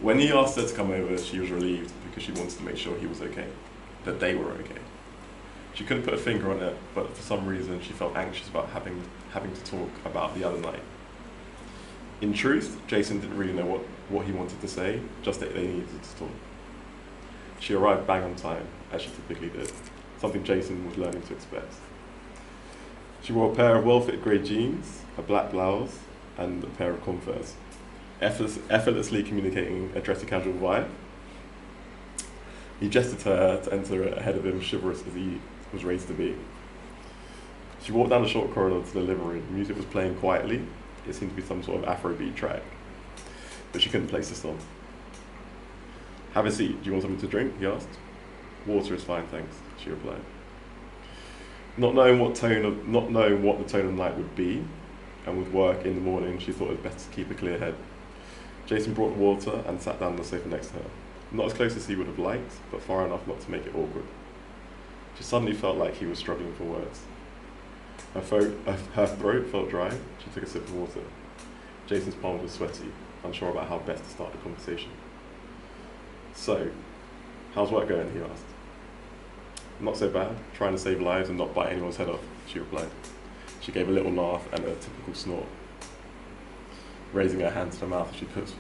When he asked her to come over, she was relieved because she wanted to make sure he was okay, that they were okay. She couldn't put a finger on it, but for some reason she felt anxious about having to talk about the other night. In truth, Jason didn't really know what he wanted to say, just that they needed to talk. She arrived bang on time, as she typically did, something Jason was learning to expect. She wore a pair of well-fit grey jeans, a black blouse, and a pair of Converse, effortlessly communicating a dressy casual vibe. He gestured to her to enter ahead of him, chivalrous as he was raised to be. She walked down the short corridor to the living room. Music was playing quietly. It seemed to be some sort of Afrobeat track, but she couldn't place the song. "Have a seat. Do you want something to drink?" he asked. "Water is fine, thanks," she replied. Not knowing what the tone of the night would be, and with work in the morning, she thought it was best to keep a clear head. Jason brought water and sat down on the sofa next to her. Not as close as he would have liked, but far enough not to make it awkward. She suddenly felt like he was struggling for words. Her throat felt dry. She took a sip of water. Jason's palms were sweaty, unsure about how best to start the conversation. "So, how's work going?" he asked. "Not so bad, trying to save lives and not bite anyone's head off," she replied. She gave a little laugh and a typical snort, raising her hand to her mouth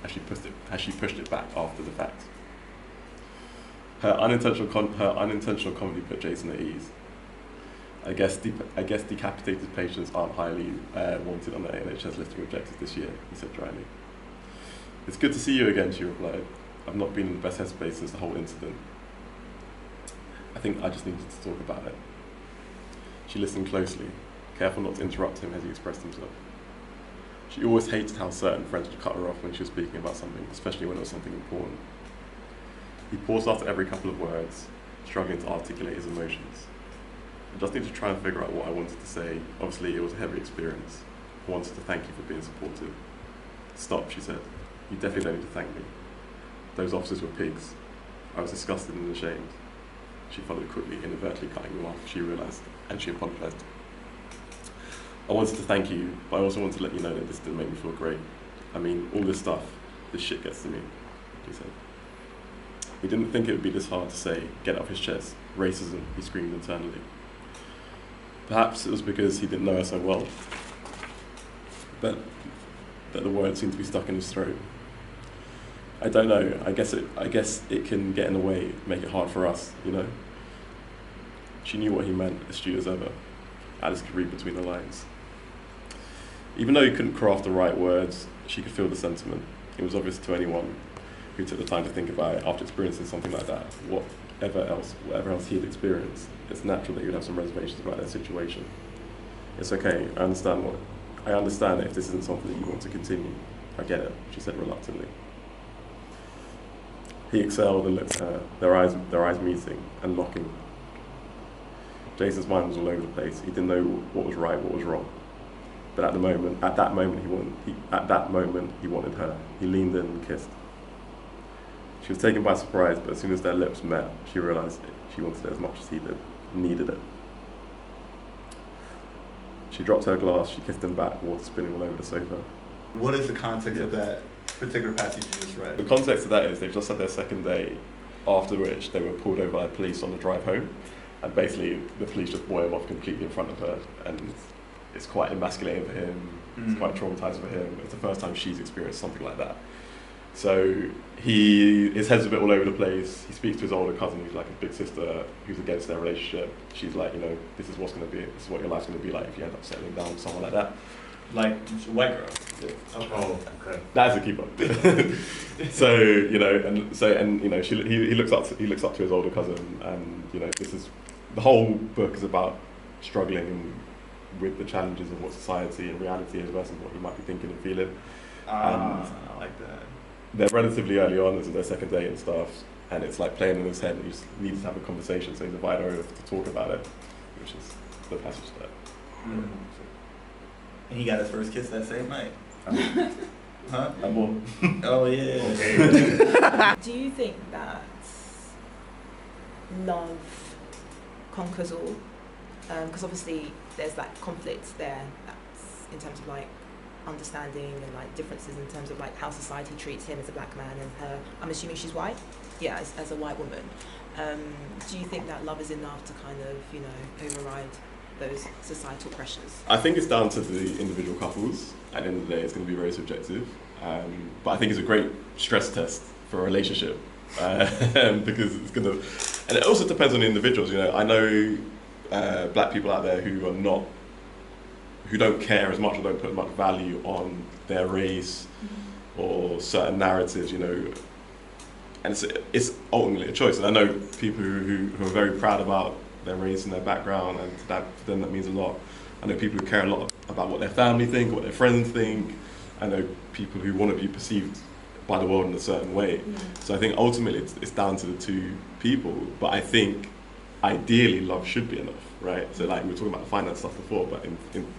as she pushed it back after the fact. Her unintentional comedy put Jason at ease. I guess decapitated patients aren't highly wanted on the NHS listing of objectives this year," he said dryly. "It's good to see you again," she replied. "I've not been in the best headspace since the whole incident. I think I just needed to talk about it." She listened closely, careful not to interrupt him as he expressed himself. She always hated how certain friends would cut her off when she was speaking about something, especially when it was something important. He paused after every couple of words, struggling to articulate his emotions. "I just need to try and figure out what I wanted to say. Obviously, it was a heavy experience. I wanted to thank you for being supportive." "Stop," she said. "You definitely don't need to thank me. Those officers were pigs. I was disgusted and ashamed." She followed quickly, inadvertently cutting him off, she realised, and she apologised. "I wanted to thank you, but I also wanted to let you know that this didn't make me feel great. I mean, all this stuff, this shit gets to me," he said. He didn't think it would be this hard to say, get off his chest. "Racism," he screamed internally. Perhaps it was because he didn't know her so well, but that the words seemed to be stuck in his throat. "I don't know, I guess it can get in the way, make it hard for us, you know?" She knew what he meant, astute as ever. Alice could read between the lines. Even though he couldn't craft the right words, she could feel the sentiment. It was obvious to anyone who took the time to think about it after experiencing something like that. Whatever else he had experienced, it's natural that you'd have some reservations about their situation. "It's okay, I understand if this isn't something that you want to continue. I get it," she said reluctantly. He exhaled and looked at her, their eyes meeting and locking. Jason's mind was all over the place. He didn't know what was right, what was wrong. But at that moment, he wanted her. He leaned in and kissed. She was taken by surprise, but as soon as their lips met, she realised she wanted it as much as he did, needed it. She dropped her glass, she kissed him back, water spinning all over the sofa. What is the context of that particular passage you just read? The context of that is they've just had their second day, after which they were pulled over by police on the drive home, and basically the police just buoy him off completely in front of her, and it's quite emasculating for him, it's quite traumatising for him. It's the first time she's experienced something like that. So his head's a bit all over the place. He speaks to his older cousin, who's like his big sister, who's against their relationship. She's like, you know, this is what your life's going to be like if you end up settling down with someone like that. Like a white girl. Yeah. Oh, okay. That's a keeper. So you know, he looks up to his older cousin, and you know, the whole book is about struggling with the challenges of what society and reality is versus what he might be thinking and feeling. I like that. They're relatively early on, this is their second date and stuff, and it's like playing in his head, and he just needs to have a conversation, so he's invited her over to talk about it, which is the passage there. Mm. And he got his first kiss that same night. Huh? And more. Oh yeah. Okay. Do you think that love conquers all? Because obviously there's that conflict there, that's in terms of like understanding and like differences in terms of like how society treats him as a black man and her. I'm assuming she's white. Yeah, as a white woman. Do you think that love is enough to kind of, you know, override those societal pressures? I think it's down to the individual couples. At the end of the day, it's going to be very subjective. But I think it's a great stress test for a relationship because it's going to, and it also depends on the individuals. You know, I know black people out there who are not, who don't care as much or don't put much value on their race or certain narratives. You know, and it's ultimately a choice. And I know people who are very proud about their race and their background, and that for them that means a lot. I know people who care a lot about what their family think, what their friends think. I know people who want to be perceived by the world in a certain way. Yeah. So I think ultimately it's down to the two people. But I think ideally love should be enough, right? So like we were talking about the finance stuff before, but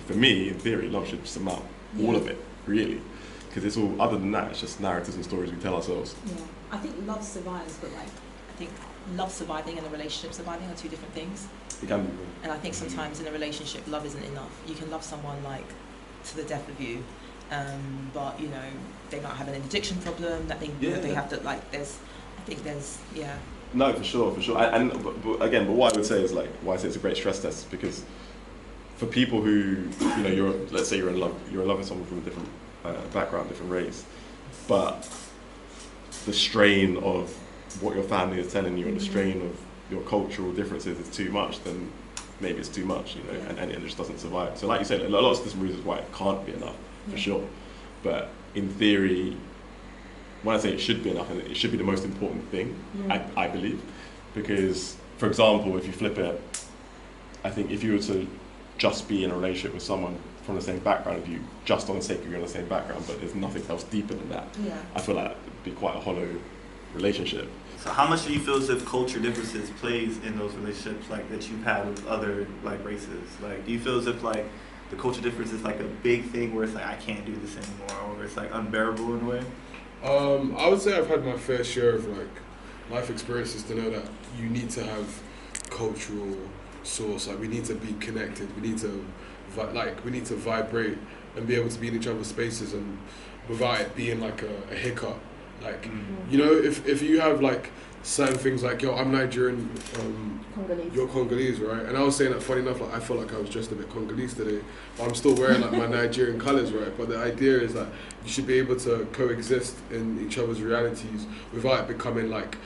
for me, in theory, love should sum up all of it, really. Because it's all, other than that, it's just narratives and stories we tell ourselves. Yeah, I think love survives, but like, I think love surviving and a relationship surviving are two different things. It can be. And I think sometimes in a relationship, love isn't enough. You can love someone like to the death of you, but you know they might have an addiction problem that they have to like. Yeah. No, for sure. But again, what I would say is like why I say it's a great stress test is because for people who you know let's say you're in love with someone from a different background, different race, but the strain of what your family is telling you and the strain of your cultural differences is too much, then maybe it's too much, you know, and it just doesn't survive. So like you said, a lot of different reasons why it can't be enough, for sure. But in theory, when I say it should be enough, and it should be the most important thing, I believe. Because, for example, if you flip it, I think if you were to just be in a relationship with someone from the same background as you, just on the sake of you're in the same background, but there's nothing else deeper than that, I feel like it'd be quite a hollow relationship. So how much do you feel as if culture differences plays in those relationships like that you've had with other like races? Like, do you feel as if like the culture difference is like a big thing where it's like I can't do this anymore, or it's like unbearable in a way? I would say I've had my fair share of like life experiences to know that you need to have cultural source. Like we need to be connected. We need to vibrate and be able to be in each other's spaces, and without it being like a hiccup. Like, you know, if you have like certain things like, yo, I'm Nigerian, Congolese. You're Congolese, right? And I was saying that funny enough, like I felt like I was dressed a bit Congolese today, but I'm still wearing like my Nigerian colours, right? But the idea is that you should be able to coexist in each other's realities without it becoming like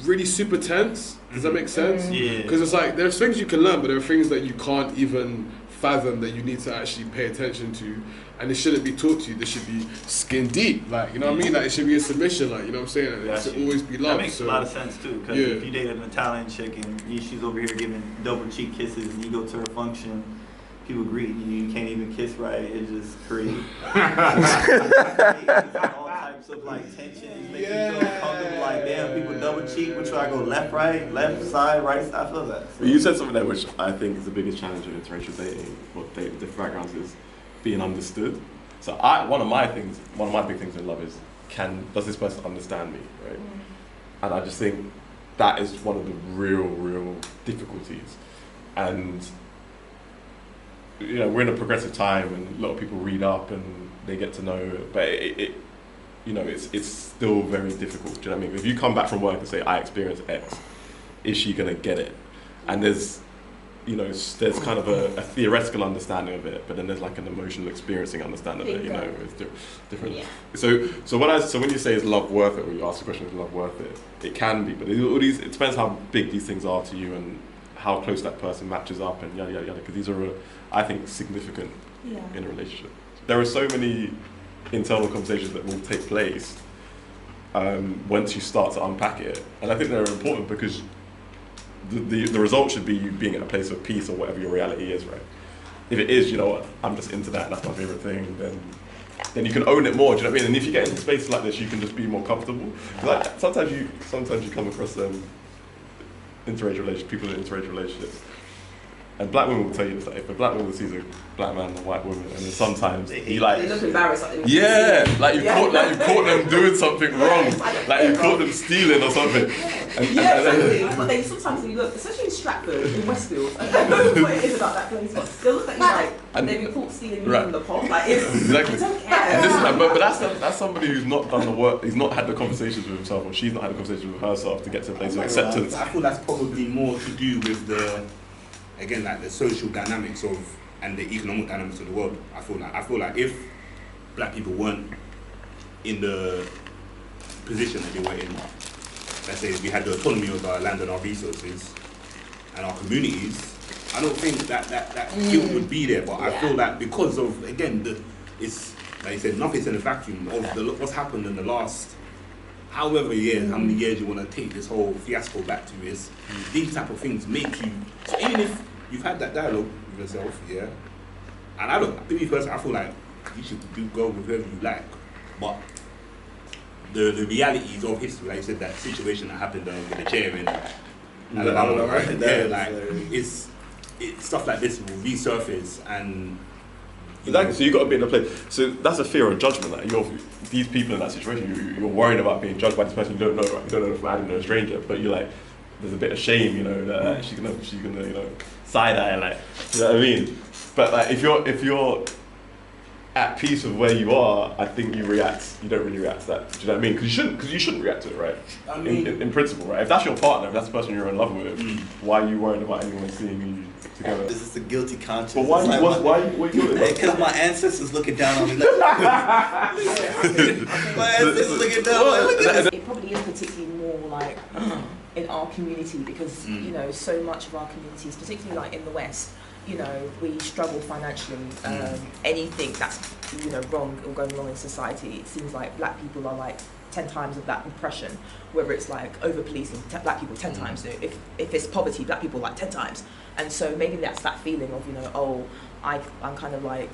really super tense. Does that make sense? Yeah. Because it's like, there's things you can learn, but there are things that you can't even fathom that you need to actually pay attention to, and it shouldn't be taught to you. This should be skin deep, like, you know what I mean? Like, it should be a submission, like, you know what I'm saying? And it should always be love. That makes a lot of sense too, because if you date an Italian chick and she's over here giving double cheek kisses, and you go to her function, people greet you, you can't even kiss right. It just creates all types of like tensions, make you feel uncomfortable. Like, damn, people double cheek. Which I go left, right, left side, right side. I feel that. You said something there which I think is the biggest challenge of interracial dating or dating with different backgrounds is being understood. So one of my big things in love is, does this person understand me, right? And I just think that is one of the real difficulties. And you know, we're in a progressive time, and a lot of people read up and they get to know, but it's still very difficult. Do you know what I mean? If you come back from work and say, I experienced X, is she gonna get it? And there's kind of a theoretical understanding of it, but then there's like an emotional experiencing understanding of it. You know, it's different. Yeah. So when you say is love worth it, or you ask the question, is love worth it? It can be, but it depends how big these things are to you and how close that person matches up, and yada yada yada. Because these are, I think, significant in a relationship. There are so many internal conversations that will take place once you start to unpack it, and I think they're important because the result should be you being at a place of peace or whatever your reality is, right? If it is, you know what, I'm just into that and that's my favorite thing, then you can own it more. Do you know what I mean? And if you get into spaces like this, you can just be more comfortable. Like, sometimes you come across people in interracial relationships. And black women will tell you this, like, if a black woman sees a black man and a white woman, and then sometimes he like, they look embarrassed. like you caught them doing something wrong, like you caught them stealing or something. Exactly. But they sometimes you look, especially in Stratford, in Westfield, I don't know what it is about that place, but they'll look at you like, And They report stealing me right. from the pot. Like, it's, Exactly. I don't care. And this is like, but that's somebody who's not done the work. He's not had the conversations with himself, or she's not had the conversations with herself to get to a place of acceptance. I feel that's probably more to do with again, like the social dynamics and the economic dynamics of the world. I feel like if black people weren't in the position that they were in, let's say we had the autonomy of our land and our resources and our communities, I don't think that guilt would be there. But I feel that because of, again, it's like you said, nothing's in a vacuum of what's happened in the last however years, how many years you want to take this whole fiasco back to, is these type of things make you, so even if you've had that dialogue with yourself, yeah, and I don't, me personally, I feel like you should go with whoever you like, but the realities of history, like you said, that situation that happened with the chair in Alabama, right? Yeah, like it's stuff like this will resurface, and Exactly. So you got to be in a place. So that's a fear of judgment. Like these people in that situation, you're worried about being judged by this person you don't know. Right? You don't know from adding a stranger, but you're like, there's a bit of shame, that she's gonna side eye, like, you know what I mean? But like, if you're at peace with where you are, I think you don't really react to that. Do you know what I mean? Because you shouldn't react to it, right? I mean, in principle, right? If that's your partner, if that's the person you're in love with, why are you worried about anyone seeing you together? This is a guilty conscience. But why you doing that? Because my ancestors looking down on me. Like, my ancestors looking down. Like, look at this. It probably is particularly more like in our community because so much of our communities, particularly like in the West, we struggle financially. Anything that's wrong or going wrong in society, it seems like black people are like 10 times of that oppression. Whether it's like over policing black people 10 times, if it's poverty, black people like 10 times. And so maybe that's that feeling of I'm kind of like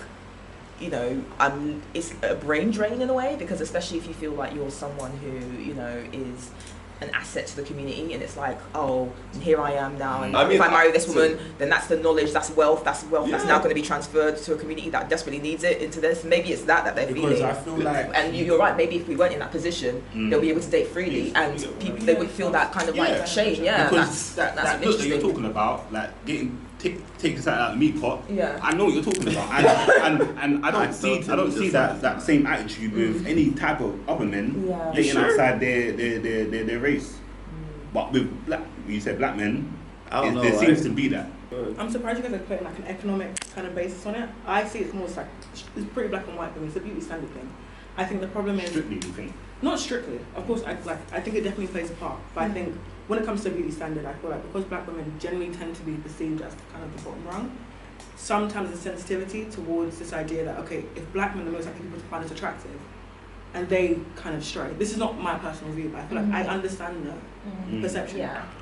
it's a brain drain in a way, because especially if you feel like you're someone who is an asset to the community, and it's like, here I am now, and if I marry this woman, then that's the knowledge, that's wealth that's now going to be transferred to a community that desperately needs it into this. Maybe it's that they're because feeling. I feel like, and you're right, maybe if we weren't in that position, they'll be able to date freely, and people, they would feel that kind of like shame. Yeah, because that's that look that you're interesting. talking about, like taking something out of the meat pot. Yeah. I know what you're talking about, and I don't see that same attitude with any type of other men dating outside their race. But with you said black men, there seems to be that. I'm surprised you guys are putting like an economic kind of basis on it. I see it's more like it's pretty black and white thing. It's a beauty standard thing. I think the problem is Strictly, you think? not strictly. Of course, I think it definitely plays a part. But I think when it comes to beauty standard, I feel like because black women generally tend to be perceived as kind of the bottom rung, sometimes there's sensitivity towards this idea that if black men are most likely people to find us attractive, and they kind of stray. This is not my personal view, but I feel like I understand the perception. Yeah.